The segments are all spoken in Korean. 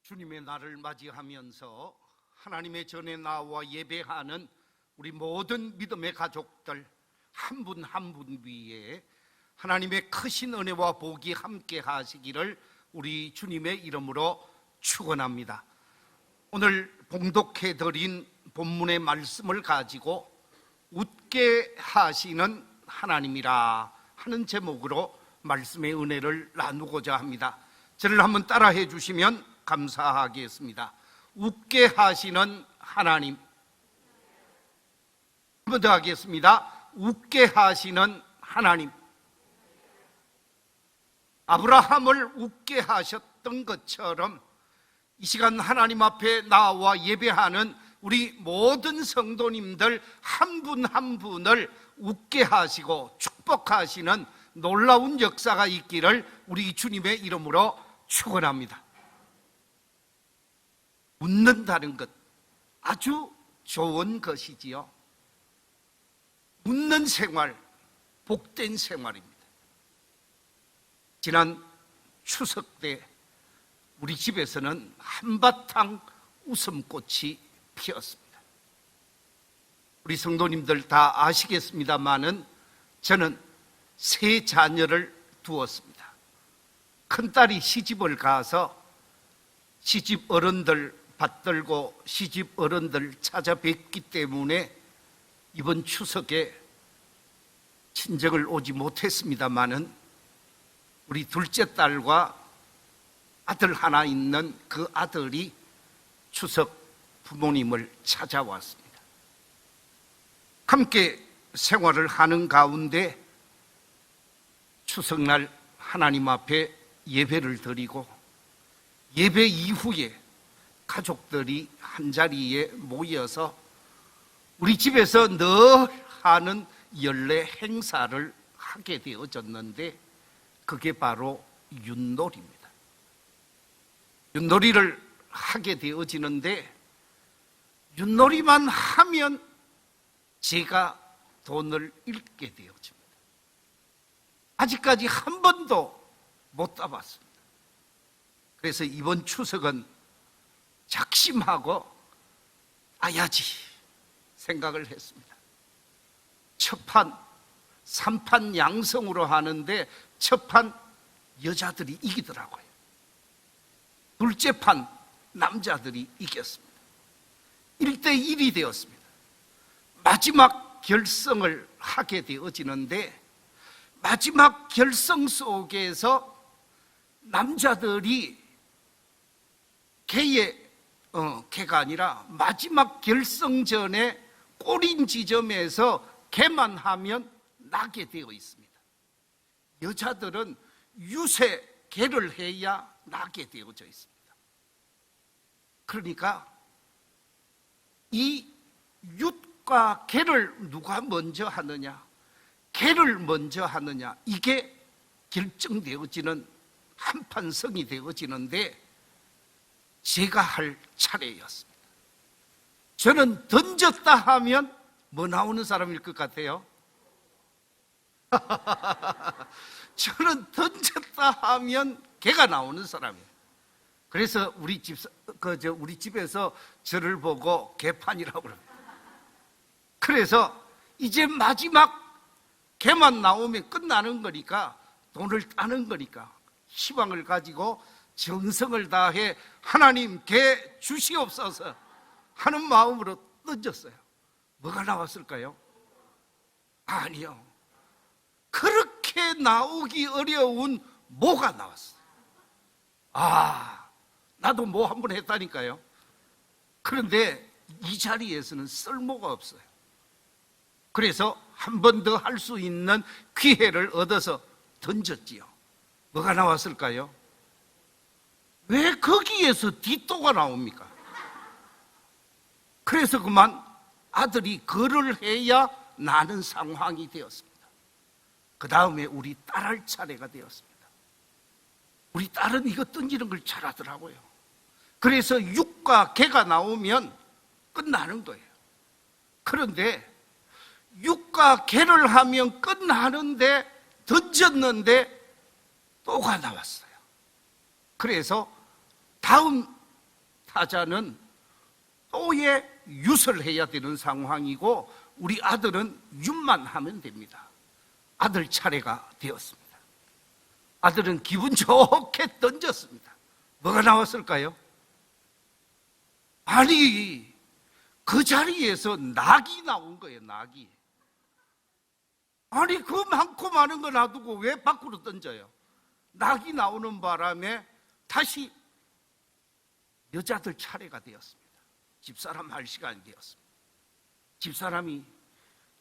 주님의 날을 맞이하면서 하나님의 전에 나와 예배하는 우리 모든 믿음의 가족들 한 분 한 분 위에 하나님의 크신 은혜와 복이 함께 하시기를 우리 주님의 이름으로 축원합니다. 오늘 봉독해드린 본문의 말씀을 가지고 웃게 하시는 하나님이라 하는 제목으로 말씀의 은혜를 나누고자 합니다. 저를 한번 따라해 주시면 감사하겠습니다. 웃게 하시는 하나님. 한 번 더 하겠습니다. 웃게 하시는 하나님. 아브라함을 웃게 하셨던 것처럼 이 시간 하나님 앞에 나와 예배하는 우리 모든 성도님들 한 분 한 분을 웃게 하시고 축복하시는 놀라운 역사가 있기를 우리 주님의 이름으로 축원합니다. 웃는다는 것 아주 좋은 것이지요. 웃는 생활, 복된 생활입니다. 지난 추석 때 우리 집에서는 한바탕 웃음꽃이 피었습니다. 우리 성도님들 다 아시겠습니다마는 저는 세 자녀를 두었습니다. 큰딸이 시집을 가서 시집 어른들 받들고 시집 어른들 찾아뵙기 때문에 이번 추석에 친정을 오지 못했습니다마는 우리 둘째 딸과 아들 하나 있는 그 아들이 추석 부모님을 찾아왔습니다. 함께 생활을 하는 가운데 추석날 하나님 앞에 예배를 드리고 예배 이후에 가족들이 한자리에 모여서 우리 집에서 늘 하는 연례 행사를 하게 되어졌는데 그게 바로 윷놀이입니다. 윷놀이를 하게 되어지는데 윷놀이만 하면 제가 돈을 잃게 되어집니다. 아직까지 한 번도 못 따봤습니다. 그래서 이번 추석은 작심하고 아야지 생각을 했습니다. 첫 판, 3판 양성으로 하는데 첫 판 여자들이 이기더라고요. 둘째 판 남자들이 이겼습니다. 1대1이 되었습니다. 마지막 결승을 하게 되어지는데 마지막 결승 속에서 남자들이 개가 아니라 마지막 결승전에 꼬린 지점에서 개만 하면 나게 되어 있습니다. 여자들은 유세 개를 해야 나게 되어져 있습니다. 그러니까 이 윷과 개를 누가 먼저 하느냐, 개를 먼저 하느냐, 이게 결정되어지는 한판성이 되어지는데 제가 할 차례였습니다. 저는 던졌다 하면 뭐 나오는 사람일 것 같아요? 저는 던졌다 하면 개가 나오는 사람이에요. 그래서 우리 집에서 저를 보고 개판이라고 그럽니다. 그래서 이제 마지막 개만 나오면 끝나는 거니까, 돈을 따는 거니까 희망을 가지고 정성을 다해 하나님 개 주시옵소서 하는 마음으로 던졌어요. 뭐가 나왔을까요? 아니요, 그렇게 나오기 어려운 모가 나왔어요. 나도 모 한 번 했다니까요. 그런데 이 자리에서는 쓸모가 없어요. 그래서 한 번 더 할 수 있는 기회를 얻어서 던졌지요. 뭐가 나왔을까요? 왜 거기에서 뒷도가 나옵니까? 그래서 그만 아들이 걸을 해야 나는 상황이 되었습니다. 그 다음에 우리 딸할 차례가 되었습니다. 우리 딸은 이거 던지는 걸 잘하더라고요. 그래서 윷과 개가 나오면 끝나는 거예요. 그런데 윷과 개를 하면 끝나는데 던졌는데 또가 나왔어요. 그래서 다음 타자는 또에 윷을 해야 되는 상황이고 우리 아들은 윷만 하면 됩니다. 아들 차례가 되었습니다. 아들은 기분 좋게 던졌습니다. 뭐가 나왔을까요? 아니, 그 자리에서 낙이 나온 거예요. 낙이. 아니, 그 많고 많은 거 놔두고 왜 밖으로 던져요? 낙이 나오는 바람에 다시 여자들 차례가 되었습니다. 집사람 할 시간이 되었습니다.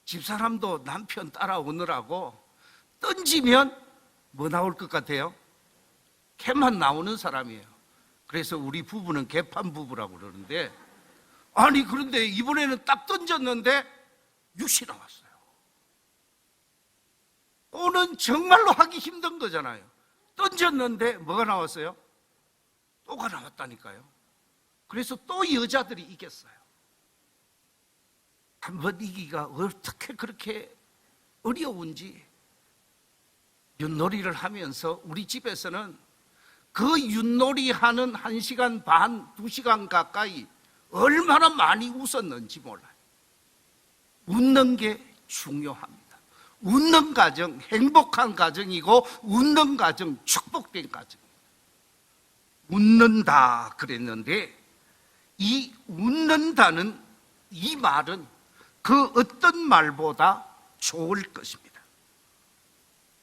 집사람도 남편 따라오느라고 던지면 뭐 나올 것 같아요? 개만 나오는 사람이에요. 그래서 우리 부부는 개판 부부라고 그러는데, 아니 그런데 이번에는 딱 던졌는데 6이 나왔어요. 또는 정말로 하기 힘든 거잖아요. 던졌는데 뭐가 나왔어요? 또가 나왔다니까요. 그래서 또 여자들이 이겼어요. 한번 이기가 어떻게 그렇게 어려운지. 윷놀이를 하면서 우리 집에서는 그 윷놀이 하는 1시간 반, 2시간 가까이 얼마나 많이 웃었는지 몰라요. 웃는 게 중요합니다. 웃는 가정, 행복한 가정이고 웃는 가정, 축복된 가정입니다. 웃는다 그랬는데 이 웃는다는 이 말은 그 어떤 말보다 좋을 것입니다.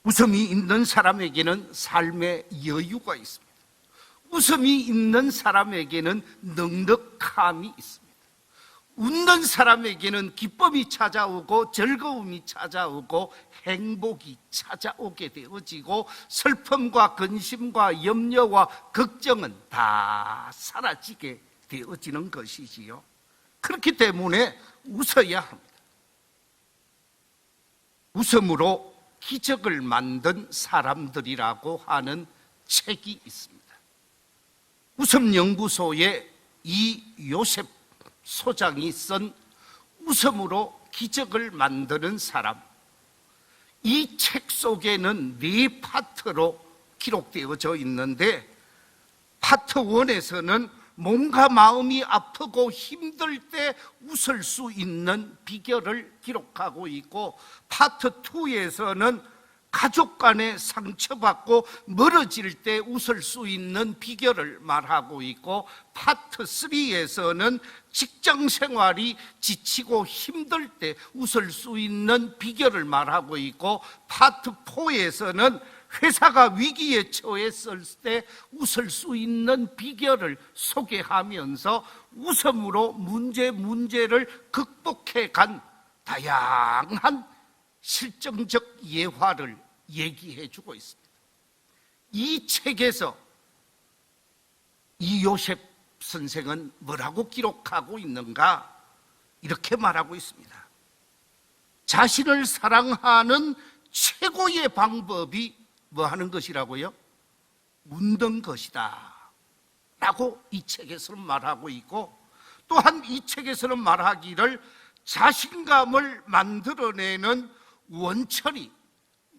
웃음이 있는 사람에게는 삶의 여유가 있습니다. 웃음이 있는 사람에게는 넉넉함이 있습니다. 웃는 사람에게는 기쁨이 찾아오고 즐거움이 찾아오고 행복이 찾아오게 되어지고 슬픔과 근심과 염려와 걱정은 다 사라지게 되어지는 것이지요. 그렇기 때문에 웃어야 합니다. 웃음으로 기적을 만든 사람들이라고 하는 책이 있습니다. 웃음연구소에 이 요셉 소장이 쓴 웃음으로 기적을 만드는 사람, 이 책 속에는 4파트로 기록되어져 있는데 파트 1에서는 몸과 마음이 아프고 힘들 때 웃을 수 있는 비결을 기록하고 있고, 파트 2에서는 가족 간에 상처받고 멀어질 때 웃을 수 있는 비결을 말하고 있고, 파트 3에서는 직장 생활이 지치고 힘들 때 웃을 수 있는 비결을 말하고 있고, 파트 4에서는 회사가 위기에 처했을 때 웃을 수 있는 비결을 소개하면서 웃음으로 문제를 극복해 간 다양한 실정적 예화를 얘기해 주고 있습니다. 이 책에서 이 요셉 선생은 뭐라고 기록하고 있는가? 이렇게 말하고 있습니다. 자신을 사랑하는 최고의 방법이 뭐 하는 것이라고요? 웃는 것이다 라고 이 책에서는 말하고 있고, 또한 이 책에서는 말하기를 자신감을 만들어내는 원천이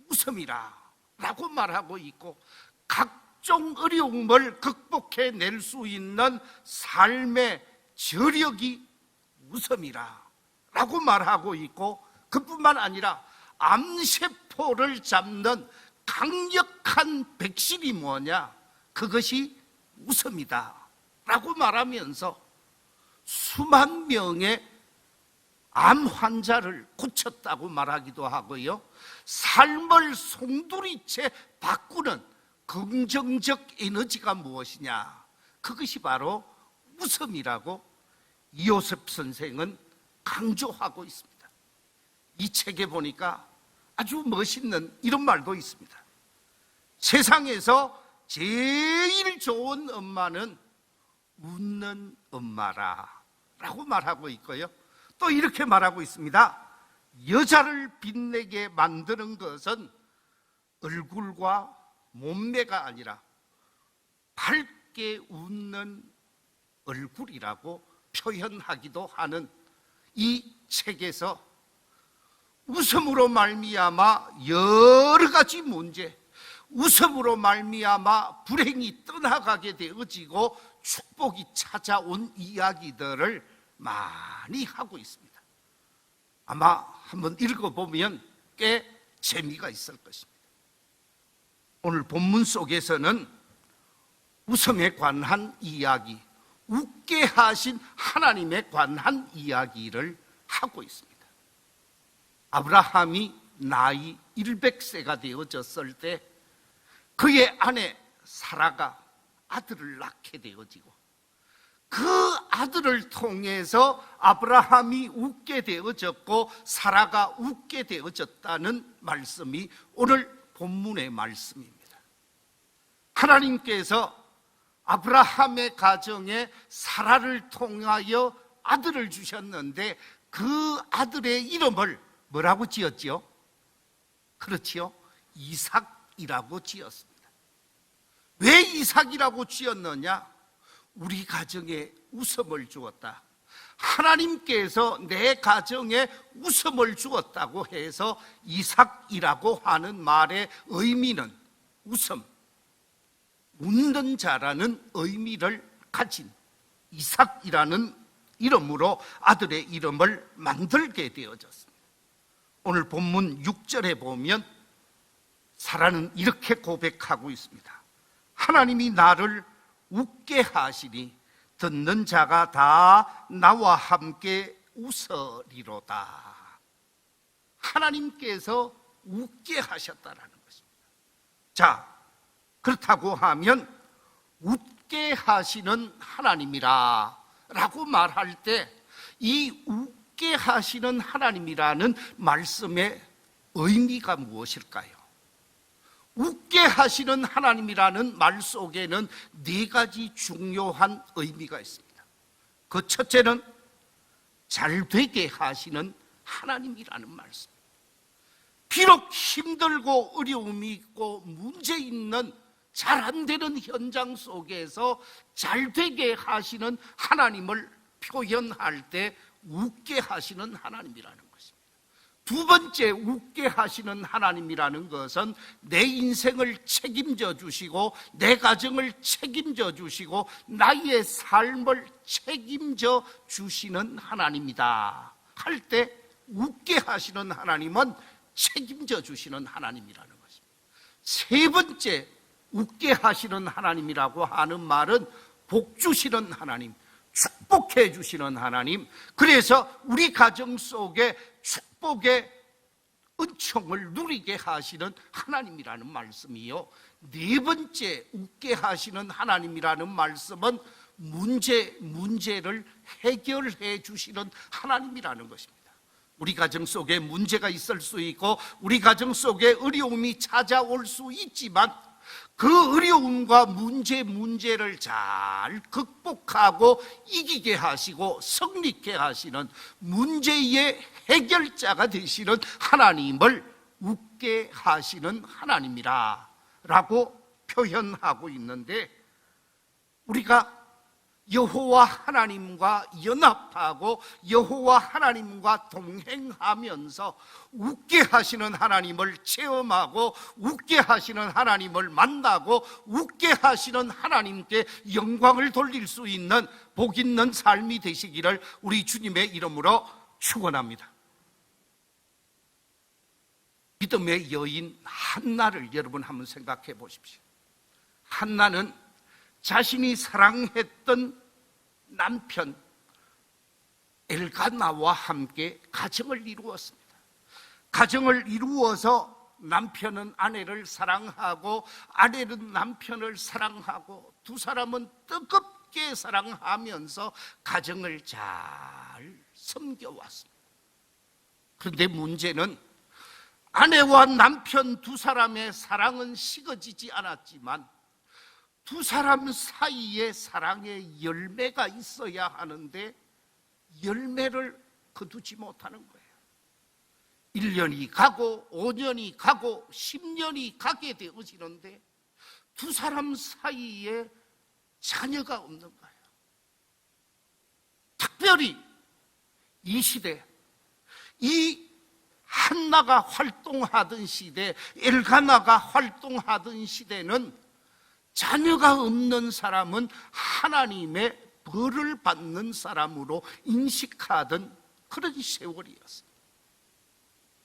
웃음이라 라고 말하고 있고, 각종 어려움을 극복해낼 수 있는 삶의 저력이 웃음이라 라고 말하고 있고, 그뿐만 아니라 암세포를 잡는 강력한 백신이 뭐냐? 그것이 웃음이다 라고 말하면서 수만 명의 암 환자를 고쳤다고 말하기도 하고요, 삶을 송두리째 바꾸는 긍정적 에너지가 무엇이냐? 그것이 바로 웃음이라고 이요셉 선생은 강조하고 있습니다. 이 책에 보니까 아주 멋있는 이런 말도 있습니다. 세상에서 제일 좋은 엄마는 웃는 엄마라 라고 말하고 있고요, 또 이렇게 말하고 있습니다. 여자를 빛내게 만드는 것은 얼굴과 몸매가 아니라 밝게 웃는 얼굴이라고 표현하기도 하는 이 책에서 웃음으로 말미암아 여러 가지 문제, 웃음으로 말미암아 불행이 떠나가게 되어지고 축복이 찾아온 이야기들을 많이 하고 있습니다. 아마 한번 읽어보면 꽤 재미가 있을 것입니다. 오늘 본문 속에서는 웃음에 관한 이야기, 웃게 하신 하나님에 관한 이야기를 하고 있습니다. 아브라함이 나이 100세가 되어졌을 때 그의 아내 사라가 아들을 낳게 되어지고 그 아들을 통해서 아브라함이 웃게 되어졌고 사라가 웃게 되어졌다는 말씀이 오늘 본문의 말씀입니다. 하나님께서 아브라함의 가정에 사라를 통하여 아들을 주셨는데 그 아들의 이름을 뭐라고 지었지요? 그렇지요? 이삭이라고 지었습니다. 왜 이삭이라고 지었느냐? 우리 가정에 웃음을 주었다. 하나님께서 내 가정에 웃음을 주었다고 해서 이삭이라고 하는 말의 의미는 웃음, 웃는 자라는 의미를 가진 이삭이라는 이름으로 아들의 이름을 만들게 되어졌습니다. 오늘 본문 6절에 보면 사라는 이렇게 고백하고 있습니다. 하나님이 나를 웃게 하시니 듣는 자가 다 나와 함께 웃으리로다. 하나님께서 웃게 하셨다라는 것입니다. 자, 그렇다고 하면 웃게 하시는 하나님이라 라고 말할 때 이 웃게 하시는 하나님이라는 말씀의 의미가 무엇일까요? 웃게 하시는 하나님이라는 말 속에는 네 가지 중요한 의미가 있습니다. 그 첫째는 잘 되게 하시는 하나님이라는 말씀. 비록 힘들고 어려움이 있고 문제 있는 잘 안 되는 현장 속에서 잘 되게 하시는 하나님을 표현할 때 웃게 하시는 하나님이라는 것입니다. 두 번째, 웃게 하시는 하나님이라는 것은 내 인생을 책임져 주시고 내 가정을 책임져 주시고 나의 삶을 책임져 주시는 하나님이다 할 때 웃게 하시는 하나님은 책임져 주시는 하나님이라는 것입니다. 세 번째, 웃게 하시는 하나님이라고 하는 말은 복 주시는 하나님, 축복해 주시는 하나님, 그래서 우리 가정 속에 축복의 은총을 누리게 하시는 하나님이라는 말씀이요. 네 번째, 웃게 하시는 하나님이라는 말씀은 문제를 해결해 주시는 하나님이라는 것입니다. 우리 가정 속에 문제가 있을 수 있고 우리 가정 속에 어려움이 찾아올 수 있지만 그 어려움과 문제를 잘 극복하고 이기게 하시고 승리케 하시는 문제의 해결자가 되시는 하나님을 웃게 하시는 하나님이라 라고 표현하고 있는데, 우리가 여호와 하나님과 연합하고 여호와 하나님과 동행하면서 웃게 하시는 하나님을 체험하고 웃게 하시는 하나님을 만나고 웃게 하시는 하나님께 영광을 돌릴 수 있는 복 있는 삶이 되시기를 우리 주님의 이름으로 축원합니다. 믿음의 여인 한나를 여러분 한번 생각해 보십시오. 한나는 자신이 사랑했던 남편 엘가나와 함께 가정을 이루었습니다. 가정을 이루어서 남편은 아내를 사랑하고 아내는 남편을 사랑하고 두 사람은 뜨겁게 사랑하면서 가정을 잘 섬겨왔습니다. 그런데 문제는 아내와 남편 두 사람의 사랑은 식어지지 않았지만 두 사람 사이에 사랑의 열매가 있어야 하는데 열매를 거두지 못하는 거예요. 1년이 가고 5년이 가고 10년이 가게 되어지는데 두 사람 사이에 자녀가 없는 거예요. 특별히 이 시대 이 한나가 활동하던 시대, 엘가나가 활동하던 시대는 자녀가 없는 사람은 하나님의 벌을 받는 사람으로 인식하던 그런 세월이었어요.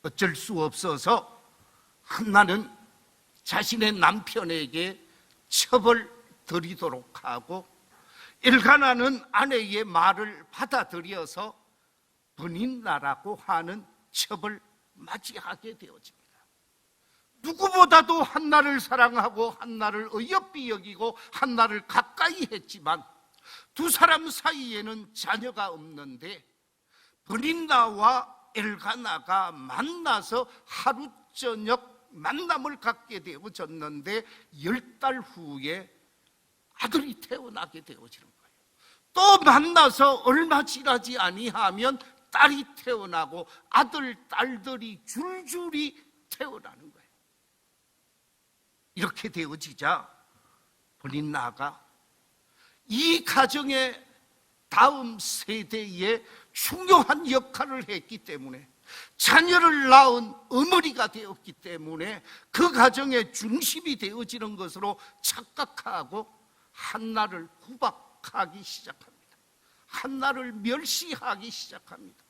어쩔 수 없어서 한나는 자신의 남편에게 첩을 들이도록 하고, 엘가나는 아내의 말을 받아들여서 분인나라고 하는 첩을 맞이하게 되어집니다. 누구보다도 한나를 사랑하고 한나를 어여삐 여기고 한나를 가까이 했지만 두 사람 사이에는 자녀가 없는데, 분인나와 엘가나가 만나서 하루 저녁 만남을 갖게 되어졌는데 10달 후에 아들이 태어나게 되어지는 거예요. 또 만나서 얼마 지나지 아니하면 딸이 태어나고 아들, 딸들이 줄줄이 태어나는 거예요. 이렇게 되어지자 분인나가 이 가정의 다음 세대에 중요한 역할을 했기 때문에, 자녀를 낳은 어머니가 되었기 때문에 그 가정의 중심이 되어지는 것으로 착각하고 한나를 구박하기 시작합니다. 한나를 멸시하기 시작합니다.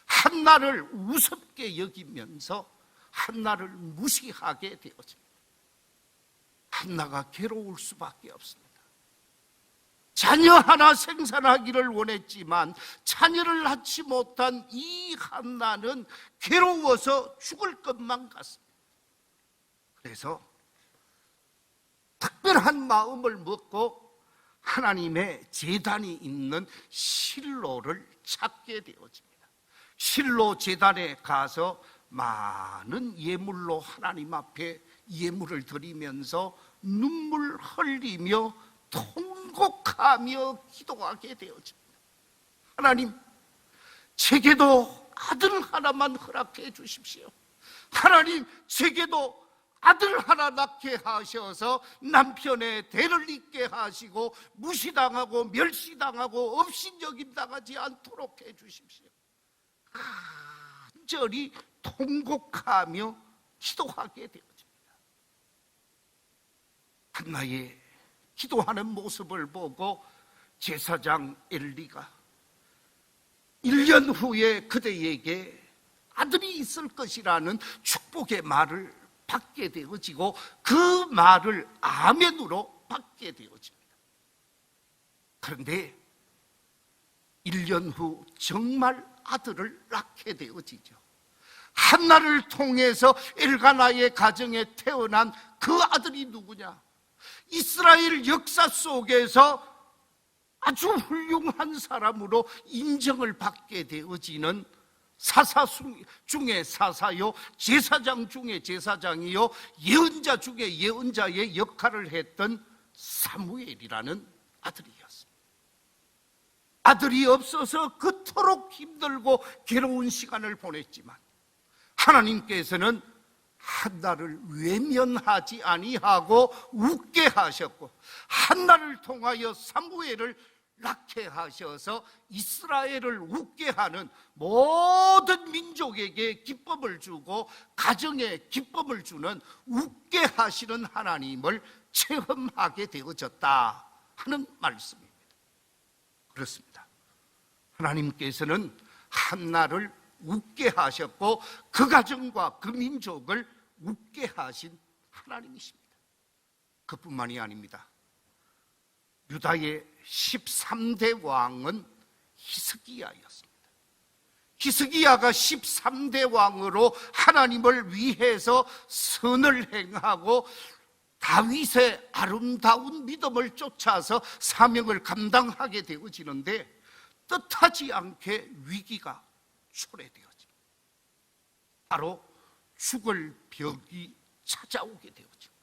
한나를 우습게 여기면서 한나를 무시하게 되어집니다. 한나가 괴로울 수밖에 없습니다. 자녀 하나 생산하기를 원했지만 자녀를 낳지 못한 이 한나는 괴로워서 죽을 것만 같습니다. 그래서 특별한 마음을 먹고 하나님의 제단이 있는 실로를 찾게 되어집니다. 실로 제단에 가서 많은 예물로 하나님 앞에 예물을 드리면서 눈물 흘리며 통곡하며 기도하게 되어집니다. 하나님, 제게도 아들 하나만 허락해 주십시오. 하나님, 제게도 아들 하나 낳게 하셔서 남편의 대를 잇게 하시고 무시당하고 멸시당하고 업신여김당하지 않도록 해 주십시오. 간절히 통곡하며 기도하게 되어집니다. 한나의 기도하는 모습을 보고 제사장 엘리가 1년 후에 그대에게 아들이 있을 것이라는 축복의 말을 받게 되어지고 그 말을 아멘으로 받게 되어집니다. 그런데 1년 후 정말 아들을 낳게 되어지죠. 한나를 통해서 엘가나의 가정에 태어난 그 아들이 누구냐? 이스라엘 역사 속에서 아주 훌륭한 사람으로 인정을 받게 되어지는 사사 중에 사사요, 제사장 중에 제사장이요, 예언자 중에 예언자의 역할을 했던 사무엘이라는 아들이었습니다. 아들이 없어서 그토록 힘들고 괴로운 시간을 보냈지만 하나님께서는 한나를 외면하지 아니하고 웃게 하셨고, 한나를 통하여 사무엘을 낳게 하셔서 이스라엘을 웃게 하는 모든 민족에게 기쁨을 주고 가정에 기쁨을 주는 웃게 하시는 하나님을 체험하게 되어졌다 하는 말씀입니다. 그렇습니다. 하나님께서는 한나를 웃게 하셨고 그 가정과 그 민족을 웃게 하신 하나님이십니다. 그뿐만이 아닙니다. 유다의 13대 왕은 히스기야였습니다. 히스기야가 13대 왕으로 하나님을 위해서 선을 행하고 다윗의 아름다운 믿음을 쫓아서 사명을 감당하게 되어지는데 뜻하지 않게 위기가 초래되어집니다. 바로 죽을 병이 찾아오게 되어집니다.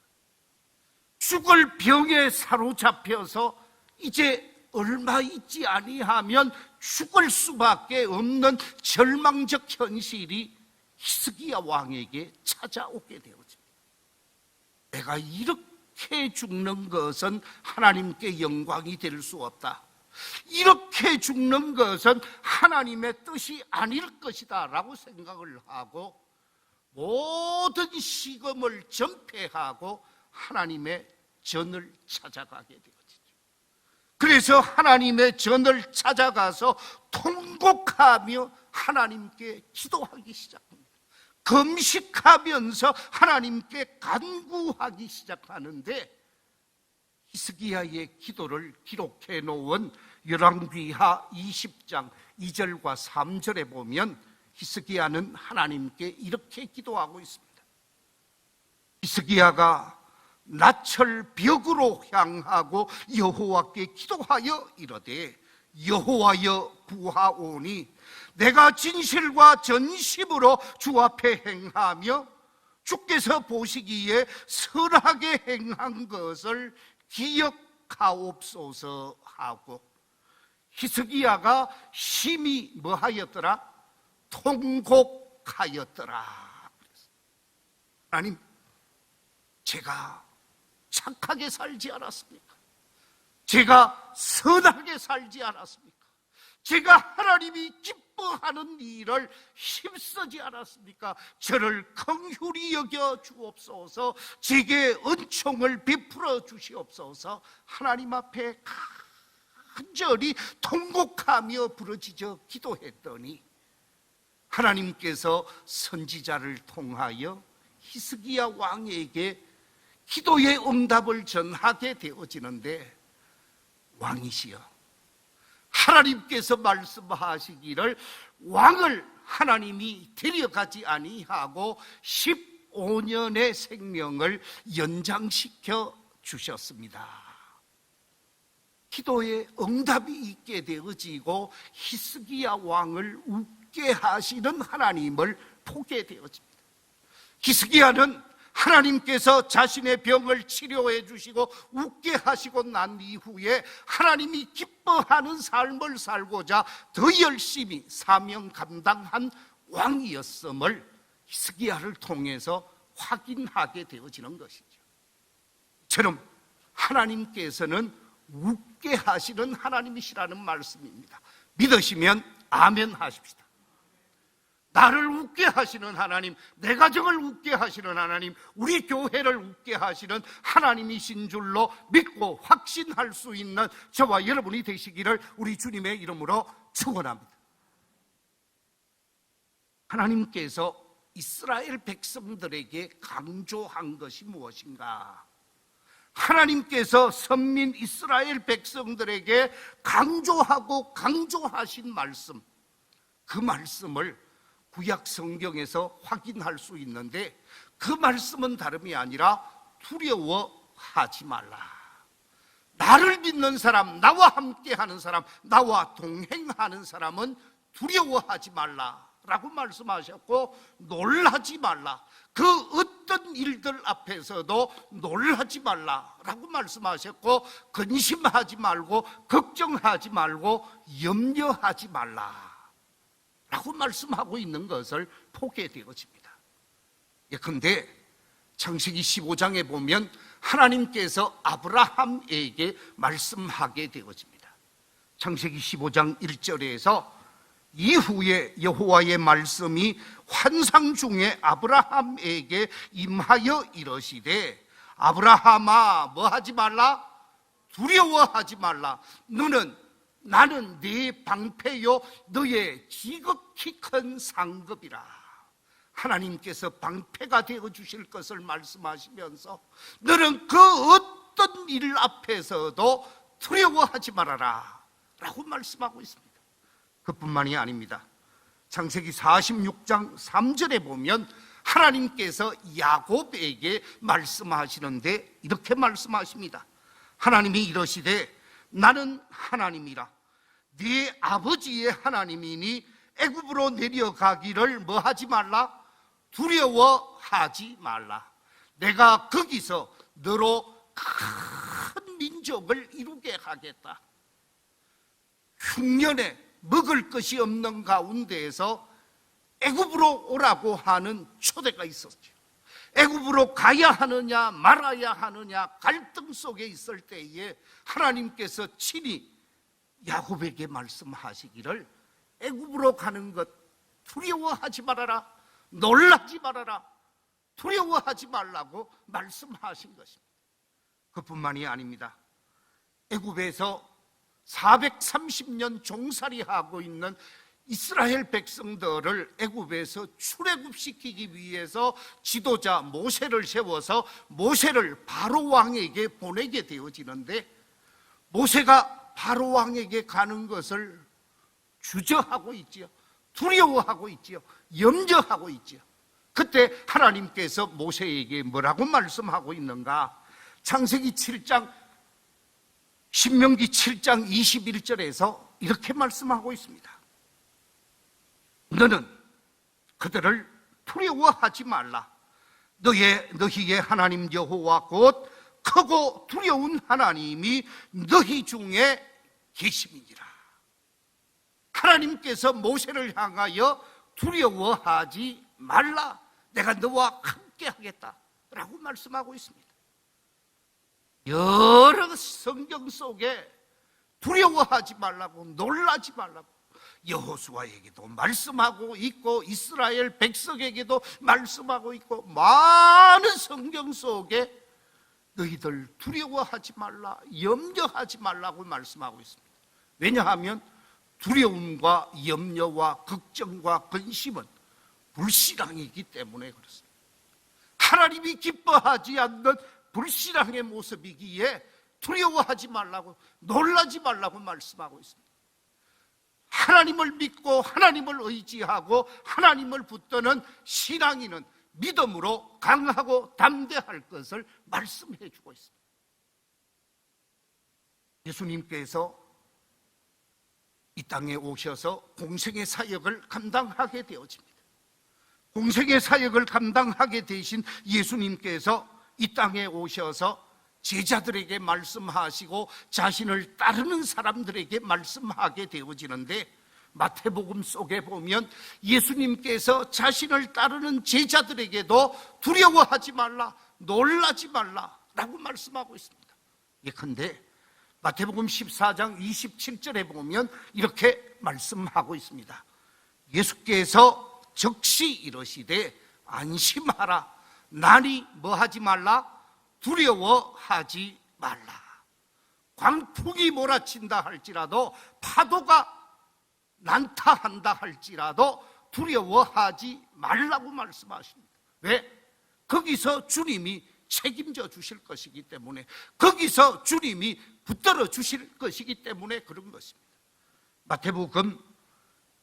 죽을 병에 사로잡혀서 이제 얼마 있지 아니하면 죽을 수밖에 없는 절망적 현실이 히스기야 왕에게 찾아오게 되어집니다. 내가 이렇게 죽는 것은 하나님께 영광이 될 수 없다. 이렇게 죽는 것은 하나님의 뜻이 아닐 것이다 라고 생각을 하고 모든 시험을 전폐하고 하나님의 전을 찾아가게 되어지죠. 그래서 하나님의 전을 찾아가서 통곡하며 하나님께 기도하기 시작합니다. 금식하면서 하나님께 간구하기 시작하는데, 히스기야의 기도를 기록해 놓은 열왕기하 20장 2절과 3절에 보면 히스기야는 하나님께 이렇게 기도하고 있습니다. 히스기야가 나철 벽으로 향하고 여호와께 기도하여 이르되, 여호와여 구하오니 내가 진실과 전심으로 주 앞에 행하며 주께서 보시기에 선하게 행한 것을 기억하옵소서 하고, 히스기야가 심히 뭐하였더라? 통곡하였더라. 하나님, 제가 착하게 살지 않았습니까? 제가 선하게 살지 않았습니까? 제가 하나님이 기뻐하는 일을 힘쓰지 않았습니까? 저를 긍휼히 여겨 주옵소서. 제게 은총을 베풀어 주시옵소서. 하나님 앞에 간절히 통곡하며 부르짖어 기도했더니 하나님께서 선지자를 통하여 히스기야 왕에게 기도의 응답을 전하게 되어지는데, 왕이시여, 하나님께서 말씀하시기를 왕을 하나님이 데려가지 아니하고 15년의 생명을 연장시켜 주셨습니다. 기도에 응답이 있게 되어지고 히스기야 왕을 웃게 하시는 하나님을 보게 되어집니다. 히스기야는 하나님께서 자신의 병을 치료해 주시고 웃게 하시고 난 이후에 하나님이 기뻐하는 삶을 살고자 더 열심히 사명 감당한 왕이었음을 히스기야를 통해서 확인하게 되어지는 것이죠. 저는 하나님께서는 웃게 하시는 하나님이시라는 말씀입니다. 믿으시면 아멘 하십시다. 나를 웃게 하시는 하나님, 내 가정을 웃게 하시는 하나님, 우리 교회를 웃게 하시는 하나님이신 줄로 믿고 확신할 수 있는 저와 여러분이 되시기를 우리 주님의 이름으로 축원합니다. 하나님께서 이스라엘 백성들에게 강조한 것이 무엇인가? 하나님께서 선민 이스라엘 백성들에게 강조하신 말씀, 그 말씀을 구약 성경에서 확인할 수 있는데, 그 말씀은 다름이 아니라 두려워하지 말라. 나를 믿는 사람, 나와 함께하는 사람, 나와 동행하는 사람은 두려워하지 말라라고 말씀하셨고, 놀라지 말라. 그 어떤 일들 앞에서도 놀라지 말라라고 말씀하셨고, 근심하지 말고 걱정하지 말고 염려하지 말라 라고 말씀하고 있는 것을 보게 되어집니다. 예컨대 창세기 15장에 보면 하나님께서 아브라함에게 말씀하게 되어집니다. 창세기 15장 1절에서 이후에 여호와의 말씀이 환상 중에 아브라함에게 임하여 이르시되, 아브라함아, 뭐 하지 말라? 두려워하지 말라. 나는 네 방패요 너의 지극히 큰 상급이라. 하나님께서 방패가 되어 주실 것을 말씀하시면서 너는 그 어떤 일 앞에서도 두려워하지 말아라 라고 말씀하고 있습니다. 그뿐만이 아닙니다. 창세기 46장 3절에 보면 하나님께서 야곱에게 말씀하시는데 이렇게 말씀하십니다. 하나님이 이러시되, 나는 하나님이라. 네 아버지의 하나님이니 애굽으로 내려가기를 뭐 하지 말라? 두려워하지 말라. 내가 거기서 너로 큰 민족을 이루게 하겠다. 흉년에 먹을 것이 없는 가운데에서 애굽으로 오라고 하는 초대가 있었죠. 애굽으로 가야 하느냐 말아야 하느냐 갈등 속에 있을 때에 하나님께서 친히 야곱에게 말씀하시기를, 애굽으로 가는 것 두려워하지 말아라. 놀라지 말아라, 두려워하지 말라고 말씀하신 것입니다. 그뿐만이 아닙니다. 애굽에서 430년 종살이하고 있는 이스라엘 백성들을 애굽에서 출애굽시키기 위해서 지도자 모세를 세워서 모세를 바로 왕에게 보내게 되어지는데, 모세가 바로 왕에게 가는 것을 주저하고 있지요. 두려워하고 있지요. 염려하고 있지요. 그때 하나님께서 모세에게 뭐라고 말씀하고 있는가? 창세기 7장, 신명기 7장 21절에서 이렇게 말씀하고 있습니다. 너는 그들을 두려워하지 말라. 너희의 하나님 여호와 곧 크고 두려운 하나님이 너희 중에 계심이니라. 하나님께서 모세를 향하여 두려워하지 말라, 내가 너와 함께 하겠다라고 말씀하고 있습니다. 여러 성경 속에 두려워하지 말라고, 놀라지 말라고 여호수아에게도 말씀하고 있고, 이스라엘 백성에게도 말씀하고 있고, 많은 성경 속에 너희들 두려워하지 말라, 염려하지 말라고 말씀하고 있습니다. 왜냐하면 두려움과 염려와 걱정과 근심은 불신앙이기 때문에 그렇습니다. 하나님이 기뻐하지 않는 불신앙의 모습이기에 두려워하지 말라고, 놀라지 말라고 말씀하고 있습니다. 하나님을 믿고 하나님을 의지하고 하나님을 붙드는 신앙인은 믿음으로 강하고 담대할 것을 말씀해 주고 있습니다. 예수님께서 이 땅에 오셔서 공생의 사역을 감당하게 되어집니다. 공생의 사역을 감당하게 되신 예수님께서 이 땅에 오셔서 제자들에게 말씀하시고 자신을 따르는 사람들에게 말씀하게 되어지는데, 마태복음 속에 보면 예수님께서 자신을 따르는 제자들에게도 두려워하지 말라, 놀라지 말라라고 말씀하고 있습니다. 예컨대 마태복음 14장 27절에 보면 이렇게 말씀하고 있습니다. 예수께서 즉시 이르시되 안심하라, 나니 뭐하지 말라? 두려워하지 말라. 광풍이 몰아친다 할지라도, 파도가 난타한다 할지라도 두려워하지 말라고 말씀하십니다. 왜? 거기서 주님이 책임져 주실 것이기 때문에, 거기서 주님이 붙들어 주실 것이기 때문에 그런 것입니다. 마태복음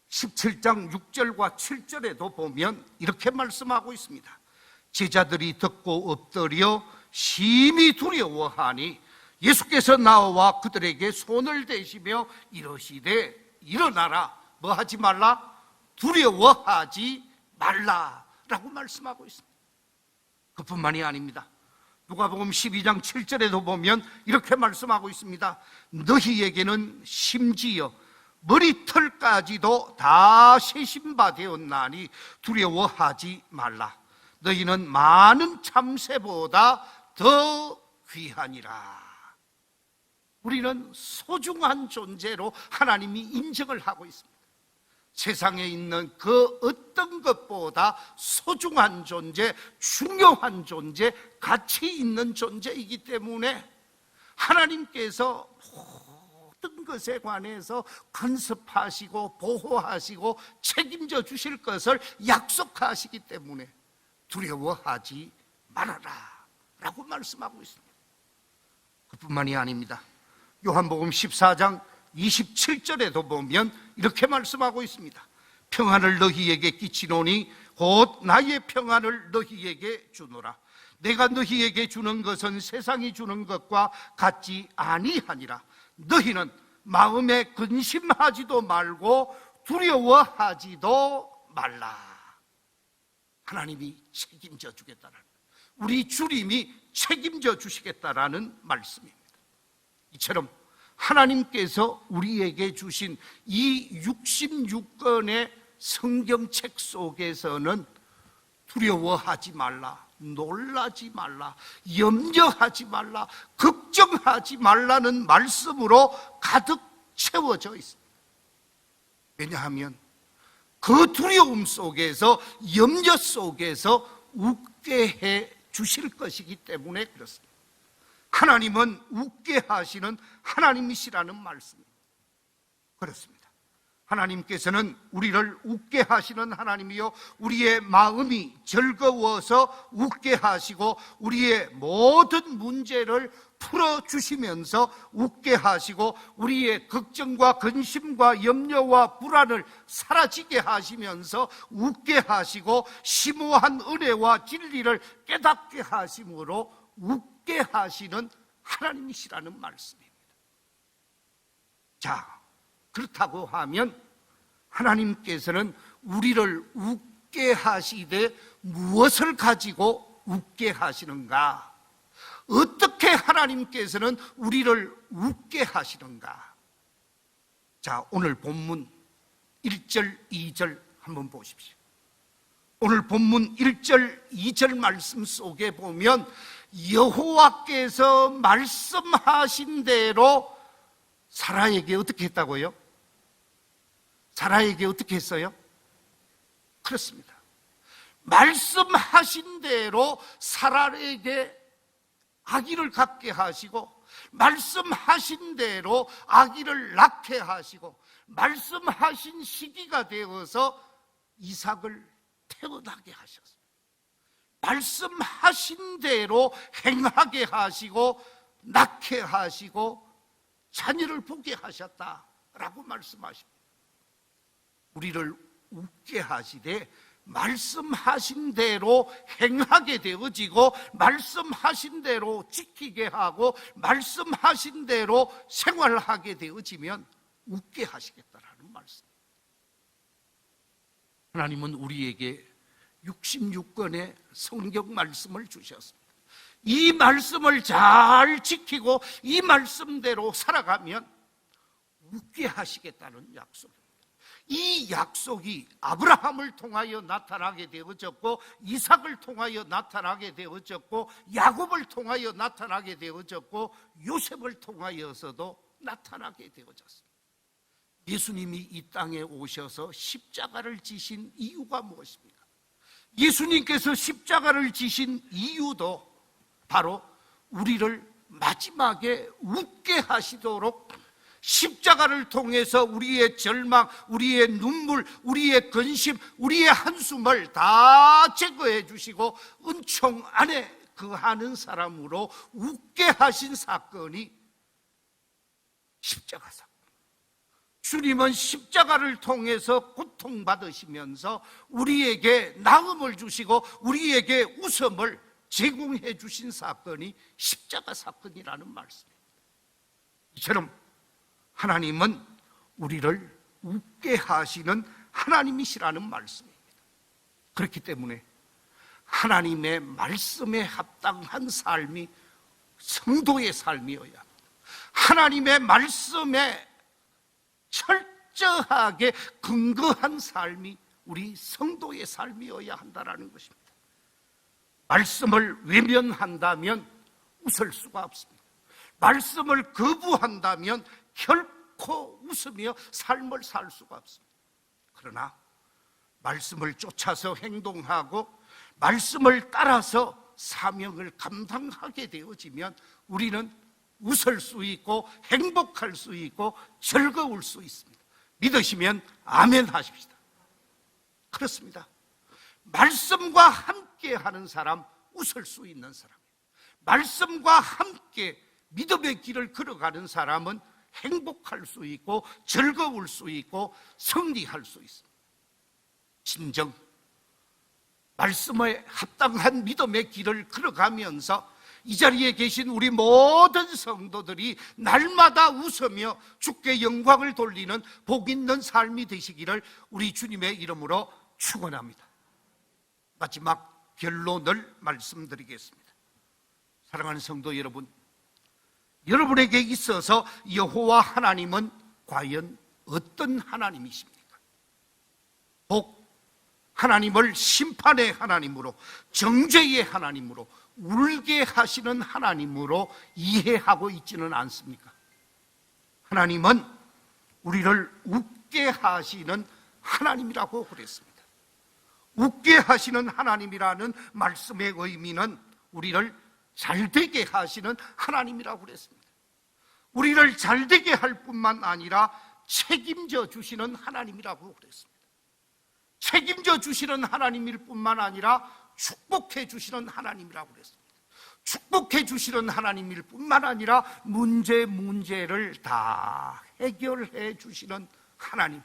17장 6절과 7절에도 보면 이렇게 말씀하고 있습니다. 제자들이 듣고 엎드려 심히 두려워하니 예수께서 나와 그들에게 손을 대시며 이르시되 일어나라, 뭐 하지 말라? 두려워하지 말라라고 말씀하고 있습니다. 그뿐만이 아닙니다. 누가복음 12장 7절에도 보면 이렇게 말씀하고 있습니다. 너희에게는 심지어 머리털까지도 다 세신 바 되었나니 두려워하지 말라. 너희는 많은 참새보다 더 귀하니라. 우리는 소중한 존재로 하나님이 인정을 하고 있습니다. 세상에 있는 그 어떤 것보다 소중한 존재, 중요한 존재, 가치 있는 존재이기 때문에 하나님께서 모든 것에 관해서 간섭하시고 보호하시고 책임져 주실 것을 약속하시기 때문에 두려워하지 말아라 라고 말씀하고 있습니다. 그뿐만이 아닙니다. 요한복음 14장 27절에도 보면 이렇게 말씀하고 있습니다. 평안을 너희에게 끼치노니 곧 나의 평안을 너희에게 주노라. 내가 너희에게 주는 것은 세상이 주는 것과 같지 아니하니라. 너희는 마음에 근심하지도 말고 두려워하지도 말라. 하나님이 책임져 주겠다는, 우리 주님이 책임져 주시겠다라는 말씀입니다. 이처럼 하나님께서 우리에게 주신 이 66권의 성경책 속에서는 두려워하지 말라, 놀라지 말라, 염려하지 말라, 걱정하지 말라는 말씀으로 가득 채워져 있습니다. 왜냐하면 그 두려움 속에서, 염려 속에서 웃게 해 주실 것이기 때문에 그렇습니다. 하나님은 웃게 하시는 하나님이시라는 말씀입니다. 그렇습니다. 하나님께서는 우리를 웃게 하시는 하나님이요, 우리의 마음이 즐거워서 웃게 하시고 우리의 모든 문제를 풀어주시면서 웃게 하시고 우리의 걱정과 근심과 염려와 불안을 사라지게 하시면서 웃게 하시고 심오한 은혜와 진리를 깨닫게 하심으로 웃게 하시는 하나님이시라는 말씀입니다. 자, 그렇다고 하면 하나님께서는 우리를 웃게 하시되 무엇을 가지고 웃게 하시는가? 어떻게 하나님께서는 우리를 웃게 하시는가? 자, 오늘 본문 1절, 2절 한번 보십시오. 오늘 본문 1절, 2절 말씀 속에 보면 여호와께서 말씀하신 대로 사라에게 어떻게 했다고요? 사라에게 어떻게 했어요? 그렇습니다. 말씀하신 대로 사라에게 아기를 갖게 하시고, 말씀하신 대로 아기를 낳게 하시고, 말씀하신 시기가 되어서 이삭을 태어나게 하셨어요. 말씀하신 대로 행하게 하시고 낳게 하시고 자녀를 보게 하셨다라고 말씀하십니다. 우리를 웃게 하시되 말씀하신 대로 행하게 되어지고 말씀하신 대로 지키게 하고 말씀하신 대로 생활하게 되어지면 웃게 하시겠다라는 말씀. 하나님은 우리에게 66권의 성경 말씀을 주셨습니다. 이 말씀을 잘 지키고 이 말씀대로 살아가면 웃게 하시겠다는 약속입니다. 이 약속이 아브라함을 통하여 나타나게 되어졌고 이삭을 통하여 나타나게 되어졌고 야곱을 통하여 나타나게 되어졌고 요셉을 통하여서도 나타나게 되어졌습니다. 예수님이 이 땅에 오셔서 십자가를 지신 이유가 무엇입니까? 예수님께서 십자가를 지신 이유도 바로 우리를 마지막에 웃게 하시도록 십자가를 통해서 우리의 절망, 우리의 눈물, 우리의 근심, 우리의 한숨을 다 제거해 주시고 은총 안에 거하는 사람으로 웃게 하신 사건이 십자가 사건. 주님은 십자가를 통해서 고통받으시면서 우리에게 나음을 주시고 우리에게 웃음을 제공해 주신 사건이 십자가 사건이라는 말씀입니다. 이처럼 하나님은 우리를 웃게 하시는 하나님이시라는 말씀입니다. 그렇기 때문에 하나님의 말씀에 합당한 삶이 성도의 삶이어야 합니다. 하나님의 말씀에 철저하게 근거한 삶이 우리 성도의 삶이어야 한다는 것입니다. 말씀을 외면한다면 웃을 수가 없습니다. 말씀을 거부한다면 결코 웃으며 삶을 살 수가 없습니다. 그러나 말씀을 쫓아서 행동하고 말씀을 따라서 사명을 감당하게 되어지면 우리는 웃을 수 있고 행복할 수 있고 즐거울 수 있습니다. 믿으시면 아멘 하십시다. 그렇습니다. 말씀과 함께 하는 사람, 웃을 수 있는 사람, 말씀과 함께 믿음의 길을 걸어가는 사람은 행복할 수 있고 즐거울 수 있고 승리할 수 있습니다. 진정 말씀에 합당한 믿음의 길을 걸어가면서 이 자리에 계신 우리 모든 성도들이 날마다 웃으며 주께 영광을 돌리는 복 있는 삶이 되시기를 우리 주님의 이름으로 축원합니다. 마지막 결론을 말씀드리겠습니다. 사랑하는 성도 여러분, 여러분에게 있어서 여호와 하나님은 과연 어떤 하나님이십니까? 복 하나님을 심판의 하나님으로, 정죄의 하나님으로, 울게 하시는 하나님으로 이해하고 있지는 않습니까? 하나님은 우리를 웃게 하시는 하나님이라고 그랬습니다. 웃게 하시는 하나님이라는 말씀의 의미는 우리를 잘되게 하시는 하나님이라고 그랬습니다. 우리를 잘되게 할 뿐만 아니라 책임져 주시는 하나님이라고 그랬습니다. 책임져 주시는 하나님일 뿐만 아니라 축복해 주시는 하나님이라고 그랬습니다. 축복해 주시는 하나님일 뿐만 아니라 문제를 다 해결해 주시는 하나님,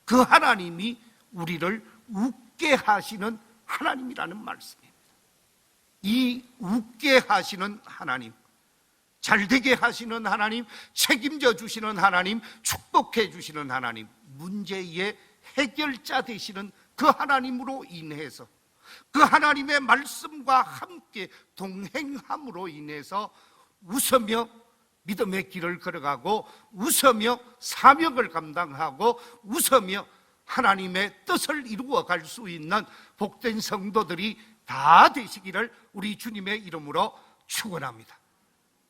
그 하나님이 우리를 웃게 하시는 하나님이라는 말씀입니다. 이 웃게 하시는 하나님, 잘되게 하시는 하나님, 책임져 주시는 하나님, 축복해 주시는 하나님, 문제의 해결자 되시는 그 하나님으로 인해서, 그 하나님의 말씀과 함께 동행함으로 인해서 웃으며 믿음의 길을 걸어가고, 웃으며 사명을 감당하고, 웃으며 하나님의 뜻을 이루어 갈 수 있는 복된 성도들이 다 되시기를 우리 주님의 이름으로 축원합니다.